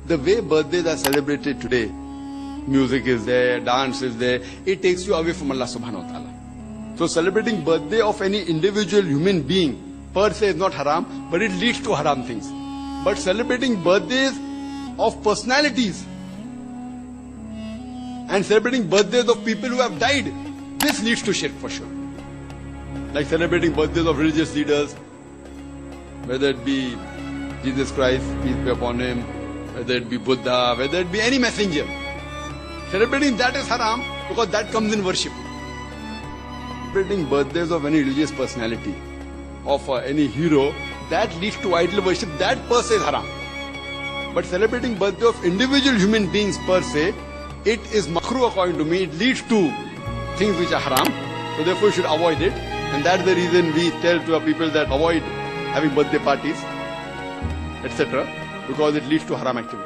The way birthdays are celebrated today, music is there, dance is there, it takes you away from Allah subhanahu wa ta'ala. So celebrating birthday of any individual human being per se is not haram, but it leads to haram things. But celebrating birthdays of personalities and celebrating birthdays of people who have died, this leads to shirk for sure. Like celebrating birthdays of religious leaders, whether it be Jesus Christ, peace be upon him, whether it be Buddha, whether it be any messenger. Celebrating that is haram because that comes in worship. Celebrating birthdays of any religious personality, of any hero, that leads to idol worship, that per se is haram. But celebrating birthday of individual human beings per se, it is makruh according to me, it leads to things which are haram, so therefore you should avoid it. And that's the reason we tell to our people that avoid having birthday parties, etc., because it leads to haram activity.